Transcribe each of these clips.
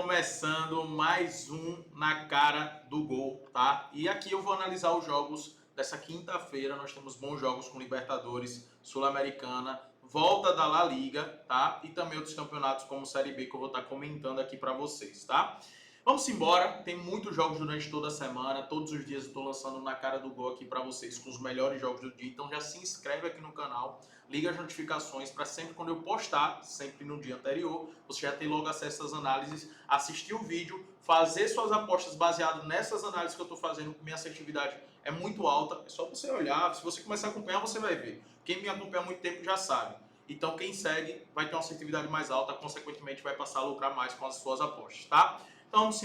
começando mais um Na Cara do Gol, tá? E aqui eu vou analisar os jogos dessa quinta-feira. Nós temos bons jogos com Libertadores, Sul-Americana, volta da La Liga, tá? E também outros campeonatos como Série B que eu vou estar comentando aqui para vocês, tá? Vamos embora, tem muitos jogos durante toda a semana, todos os dias eu estou lançando Na Cara do Gol aqui para vocês com os melhores jogos do dia, então já se inscreve aqui no canal, liga as notificações para sempre quando eu postar, sempre no dia anterior, você já tem logo acesso às análises, assistir o vídeo, fazer suas apostas baseado nessas análises que eu estou fazendo, minha assertividade é muito alta, é só você olhar, se você começar a acompanhar você vai ver, quem me acompanha há muito tempo já sabe. Então quem segue vai ter uma assertividade mais alta, consequentemente vai passar a lucrar mais com as suas apostas, tá? Então vamos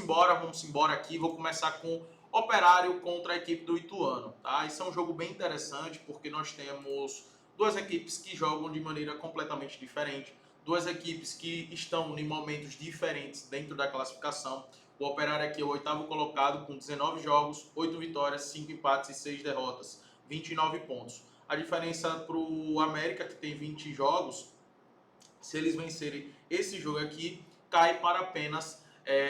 embora aqui. Vou começar com Operário contra a equipe do Ituano, tá? Isso é um jogo bem interessante porque nós temos duas equipes que jogam de maneira completamente diferente, duas equipes que estão em momentos diferentes dentro da classificação. O Operário aqui é o oitavo colocado com 19 jogos, 8 vitórias, 5 empates e 6 derrotas, 29 pontos. A diferença para o América, que tem 20 jogos, se eles vencerem esse jogo aqui, cai para apenas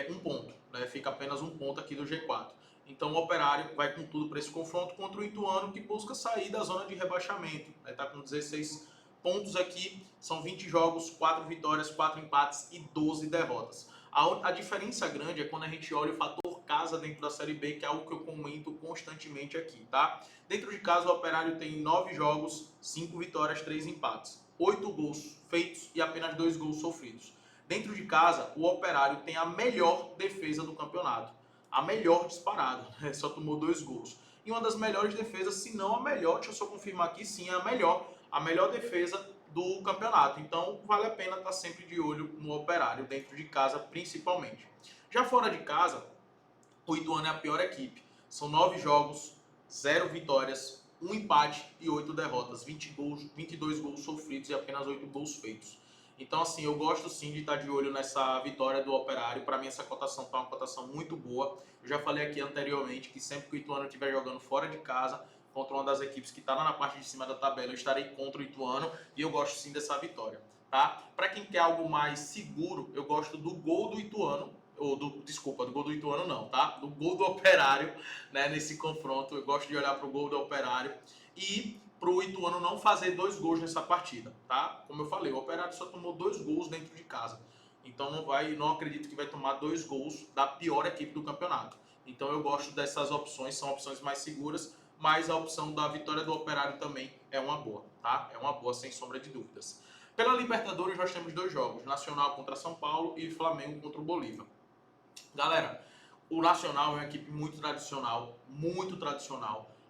um ponto, né? Fica apenas um ponto aqui do G4. Então o Operário vai com tudo para esse confronto contra o Ituano, que busca sair da zona de rebaixamento. Está com 16 pontos aqui, são 20 jogos, 4 vitórias, 4 empates e 12 derrotas. A diferença grande é quando a gente olha o fator casa dentro da Série B, que é algo que eu comento constantemente aqui, tá? Dentro de casa, o Operário tem 9 jogos, 5 vitórias, 3 empates, 8 gols feitos e apenas 2 gols sofridos. Dentro de casa, o Operário tem a melhor defesa do campeonato. A melhor disparada, só tomou 2 gols. E uma das melhores defesas, se não a melhor, deixa eu só confirmar aqui, sim, é a melhor defesa do campeonato. Então, vale a pena estar sempre de olho no Operário, dentro de casa principalmente. Já fora de casa, o Ituano é a pior equipe. São 9 jogos, 0 vitórias, 1 empate e 8 derrotas. 22 gols sofridos e apenas 8 gols feitos. Então, assim, eu gosto sim de estar de olho nessa vitória do Operário. Para mim, essa cotação está uma cotação muito boa. Eu já falei aqui anteriormente que sempre que o Ituano estiver jogando fora de casa, contra uma das equipes que está lá na parte de cima da tabela, eu estarei contra o Ituano e eu gosto sim dessa vitória, tá? Para quem quer algo mais seguro, eu gosto do gol do Ituano, do gol do Ituano não, tá? Do gol do Operário, né, nesse confronto. Eu gosto de olhar para o gol do Operário e para o Ituano não fazer 2 gols nessa partida, tá? Como eu falei, o Operário só tomou 2 gols dentro de casa. Então não acredito que vai tomar 2 gols da pior equipe do campeonato. Então eu gosto dessas opções, são opções mais seguras, mas a opção da vitória do Operário também é uma boa, tá? É uma boa, sem sombra de dúvidas. Pela Libertadores nós temos 2 jogos, Nacional contra São Paulo e Flamengo contra o Bolívar. Galera, o Nacional é uma equipe muito tradicional,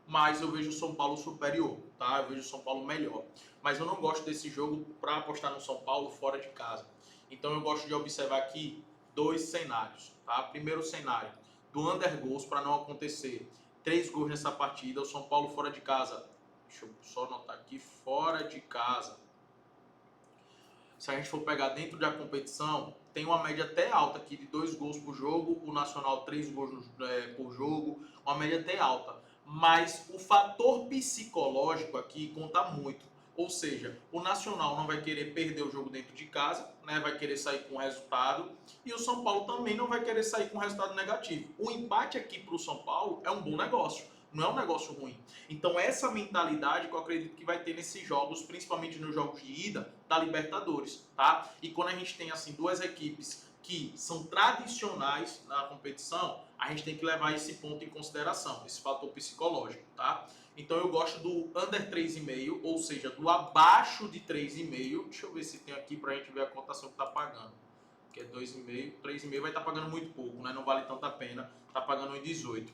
mas eu vejo o São Paulo superior, tá? Eu vejo o São Paulo melhor. Mas eu não gosto desse jogo para apostar no São Paulo fora de casa. Então eu gosto de observar aqui 2 cenários, tá? Primeiro cenário, do under goals para não acontecer 3 gols nessa partida. O São Paulo fora de casa, deixa eu só anotar aqui, fora de casa. Se a gente for pegar dentro da competição, tem uma média até alta aqui de 2 gols por jogo, o Nacional 3 gols por jogo, uma média até alta. Mas o fator psicológico aqui conta muito. Ou seja, o Nacional não vai querer perder o jogo dentro de casa, né? Vai querer sair com resultado. E o São Paulo também não vai querer sair com resultado negativo. O empate aqui para o São Paulo é um bom negócio, não é um negócio ruim. Então essa mentalidade que eu acredito que vai ter nesses jogos, principalmente nos jogos de ida da Libertadores, tá? E quando a gente tem assim 2 equipes que são tradicionais na competição, a gente tem que levar esse ponto em consideração, esse fator psicológico, tá? Então eu gosto do under 3,5, ou seja, do abaixo de 3,5. Deixa eu ver se tem aqui pra gente ver a cotação que tá pagando. Que é 2,5, 3,5 vai estar pagando muito pouco, né? Não vale tanta pena, tá pagando 1,18.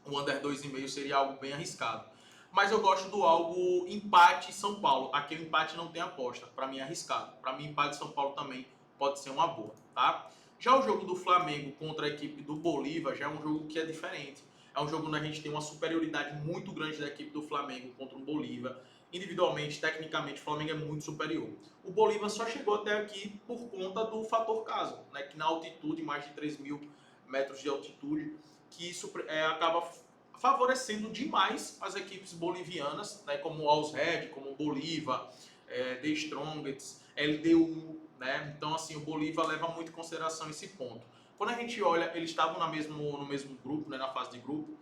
O under 2,5 seria algo bem arriscado. Mas eu gosto do algo empate São Paulo. Aqui o empate não tem aposta, para mim é arriscado. Para mim empate São Paulo também pode ser uma boa, tá? Já o jogo do Flamengo contra a equipe do Bolívar já é um jogo que é diferente. É um jogo onde a gente tem uma superioridade muito grande da equipe do Flamengo contra o Bolívar. Individualmente, tecnicamente, o Flamengo é muito superior. O Bolívar só chegou até aqui por conta do fator casa, né? Que na altitude, mais de 3.000 metros de altitude, que isso acaba favorecendo demais as equipes bolivianas, né, como o Alls Red, como o Bolívar, The Strongest, LDU, né? Então, assim, o Bolívar leva muito em consideração esse ponto. Quando a gente olha, eles estavam no mesmo grupo, né, na fase de grupo.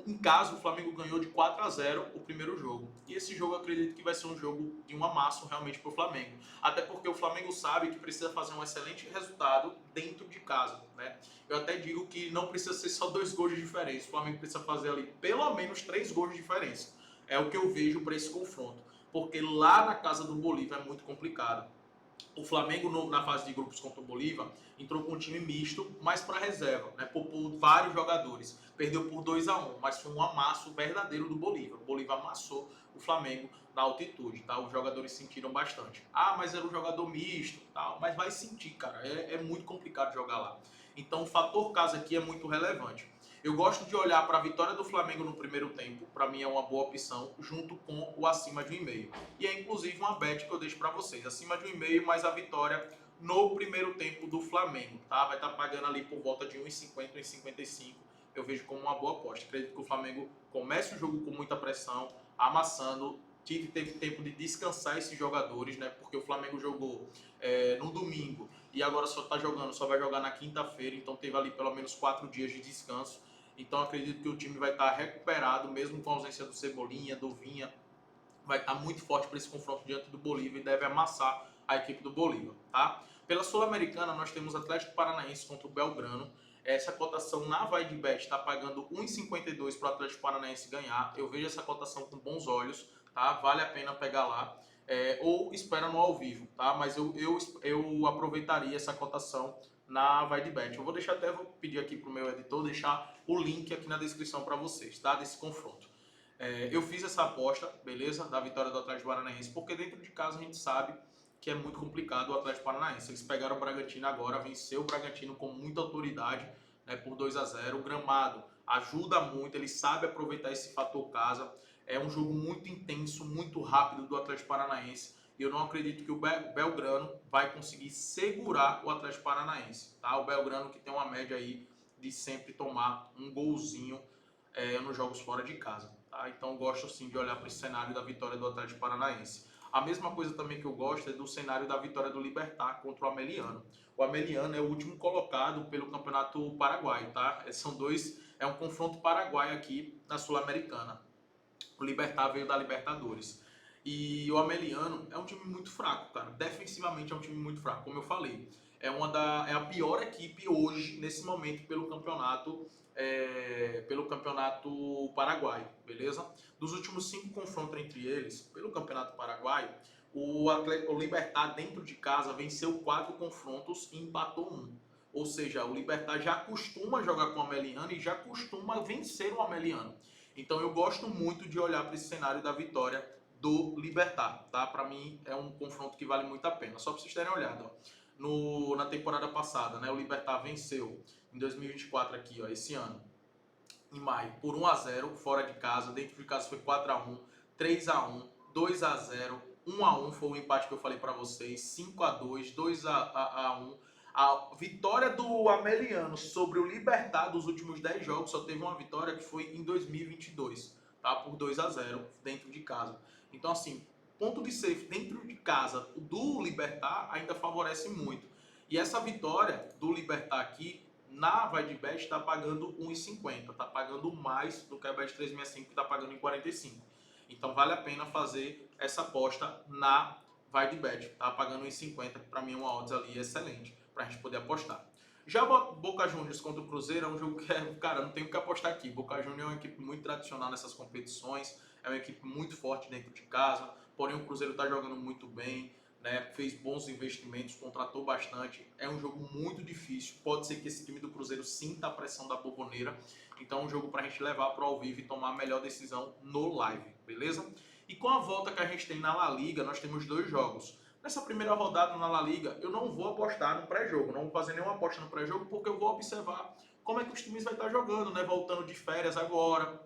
Em casa, o Flamengo ganhou de 4-0 o primeiro jogo. E esse jogo eu acredito que vai ser um jogo de um amasso realmente para o Flamengo. Até porque o Flamengo sabe que precisa fazer um excelente resultado dentro de casa, né? Eu até digo que não precisa ser só 2 gols de diferença. O Flamengo precisa fazer ali pelo menos 3 gols de diferença. É o que eu vejo para esse confronto. Porque lá na casa do Bolívar é muito complicado. O Flamengo, na fase de grupos contra o Bolívar, entrou com um time misto, mas para reserva, né? Poupou vários jogadores. Perdeu por 2-1, mas foi um amasso verdadeiro do Bolívar. O Bolívar amassou o Flamengo na altitude, tá? Os jogadores sentiram bastante. Ah, mas era um jogador misto, tal. Mas vai sentir, cara. É muito complicado jogar lá. Então o fator casa aqui é muito relevante. Eu gosto de olhar para a vitória do Flamengo no primeiro tempo, para mim é uma boa opção, junto com o acima de 1,5. E é inclusive uma bet que eu deixo para vocês, acima de 1,5 mais a vitória no primeiro tempo do Flamengo, tá? Vai estar pagando ali por volta de 1,50, 1,55. Eu vejo como uma boa aposta. Acredito que o Flamengo comece o jogo com muita pressão, amassando. Teve tempo de descansar esses jogadores, né? Porque o Flamengo jogou no domingo e agora só vai jogar na quinta-feira, então teve ali pelo menos 4 dias de descanso. Então acredito que o time vai estar recuperado, mesmo com a ausência do Cebolinha, do Vinha, vai estar muito forte para esse confronto diante do Bolívar e deve amassar a equipe do Bolívar, tá? Pela Sul-Americana, nós temos Atlético Paranaense contra o Belgrano. Essa cotação na Vai de Bet está pagando 1,52 para o Atlético Paranaense ganhar. Eu vejo essa cotação com bons olhos, tá? Vale a pena pegar lá. Ou espera no ao vivo, tá? Mas eu aproveitaria essa cotação na Vai de Bet. Eu vou pedir aqui para o meu editor deixar o link aqui na descrição para vocês, tá? Desse confronto. Eu fiz essa aposta, beleza? Da vitória do Atlético Paranaense, porque dentro de casa a gente sabe que é muito complicado o Atlético Paranaense. Eles pegaram o Bragantino agora, venceu o Bragantino com muita autoridade, né, por 2-0. O gramado ajuda muito, ele sabe aproveitar esse fator casa. É um jogo muito intenso, muito rápido do Atlético Paranaense. E eu não acredito que o Belgrano vai conseguir segurar o Atlético Paranaense, tá? O Belgrano que tem uma média aí de sempre tomar um golzinho nos jogos fora de casa. Tá? Então gosto sim de olhar para esse cenário da vitória do Atlético Paranaense. A mesma coisa também que eu gosto é do cenário da vitória do Libertad contra o Ameliano. O Ameliano é o último colocado pelo Campeonato Paraguaio, tá? É um confronto paraguaio aqui na Sul-Americana. O Libertad veio da Libertadores. E o Ameliano é um time muito fraco, cara. Defensivamente é um time muito fraco, como eu falei. É a pior equipe hoje, nesse momento, pelo campeonato paraguaio, beleza? Dos últimos 5 confrontos entre eles, pelo campeonato paraguaio, o Libertad dentro de casa venceu 4 confrontos e empatou 1. Ou seja, o Libertad já costuma jogar com o Ameliano e já costuma vencer o Ameliano. Então eu gosto muito de olhar para esse cenário da vitória do Libertad, tá? Para mim é um confronto que vale muito a pena. Só para vocês terem olhado, ó. Na temporada passada, né, o Libertad venceu em 2024 aqui, ó, esse ano, em maio, por 1-0 fora de casa. Dentro de casa foi 4-1, 3-1, 2-0, 1-1 foi o empate que eu falei para vocês, 5-2, 2-1. A vitória do Ameliano sobre o Libertad dos últimos 10 jogos só teve uma vitória que foi em 2022, tá? Por 2-0 dentro de casa. Então, assim, ponto de safe dentro de casa do Libertad ainda favorece muito. E essa vitória do Libertad aqui na Vai de Bet está pagando 1,50, está pagando mais do que a Bet 365 que está pagando em 45. Então vale a pena fazer essa aposta na Vai de Bet, tá pagando 1,50, que para mim é uma odds ali excelente para a gente poder apostar. Já Boca Juniors contra o Cruzeiro é um jogo que, cara, não tem o que apostar aqui. Boca Juniors é uma equipe muito tradicional nessas competições, é uma equipe muito forte dentro de casa, porém o Cruzeiro está jogando muito bem, né? Fez bons investimentos, contratou bastante. É um jogo muito difícil. Pode ser que esse time do Cruzeiro sinta a pressão da Boboneira. Então é um jogo para a gente levar para o ao vivo e tomar a melhor decisão no live, beleza? E com a volta que a gente tem na La Liga, nós temos 2 jogos. Nessa primeira rodada na La Liga, eu não vou apostar no pré-jogo, não vou fazer nenhuma aposta no pré-jogo, porque eu vou observar como é que os times vão estar jogando, né? Voltando de férias agora,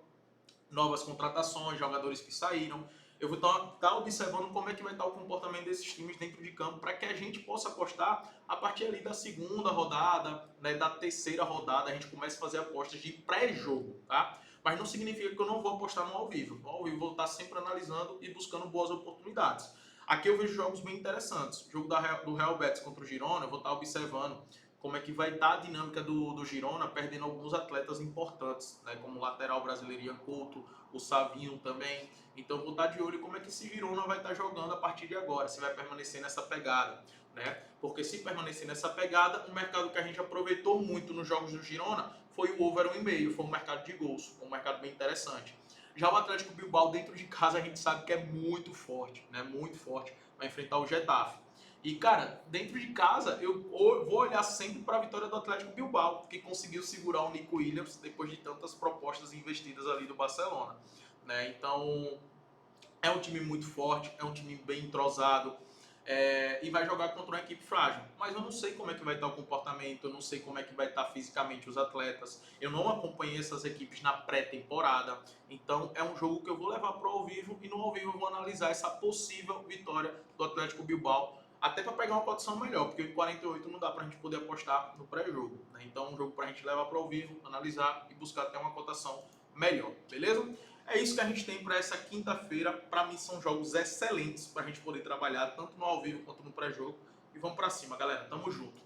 novas contratações, jogadores que saíram. Eu vou estar observando como é que vai estar o comportamento desses times dentro de campo para que a gente possa apostar a partir ali da segunda rodada, né, da terceira rodada, a gente comece a fazer apostas de pré-jogo, tá? Mas não significa que eu não vou apostar no ao vivo. No ao vivo eu vou estar sempre analisando e buscando boas oportunidades. Aqui eu vejo jogos bem interessantes. O jogo do Real Betis contra o Girona, eu vou estar observando como é que vai estar a dinâmica do Girona, perdendo alguns atletas importantes, né, como o lateral brasileiro Ian Couto, o Savinho também. Então vou estar de olho como é que esse Girona vai estar jogando a partir de agora, se vai permanecer nessa pegada, né? Porque se permanecer nessa pegada, um mercado que a gente aproveitou muito nos jogos do Girona foi o over 1,5, foi um mercado de gols, um mercado bem interessante. Já o Atlético Bilbao dentro de casa a gente sabe que é muito forte, né? Muito forte, vai enfrentar o Getafe. E, cara, dentro de casa, eu vou olhar sempre para a vitória do Atlético Bilbao, que conseguiu segurar o Nico Williams depois de tantas propostas investidas ali do Barcelona, né? Então, é um time muito forte, é um time bem entrosado, e vai jogar contra uma equipe frágil. Mas eu não sei como é que vai estar o comportamento, eu não sei como é que vai estar fisicamente os atletas. Eu não acompanhei essas equipes na pré-temporada, então é um jogo que eu vou levar para o ao vivo e no ao vivo eu vou analisar essa possível vitória do Atlético Bilbao, até para pegar uma cotação melhor, porque em 48 não dá para a gente poder apostar no pré-jogo, né? Então é um jogo para a gente levar para o ao vivo, analisar e buscar até uma cotação melhor, beleza? É isso que a gente tem para essa quinta-feira. Para mim são jogos excelentes para a gente poder trabalhar tanto no ao vivo quanto no pré-jogo. E vamos para cima, galera. Tamo junto.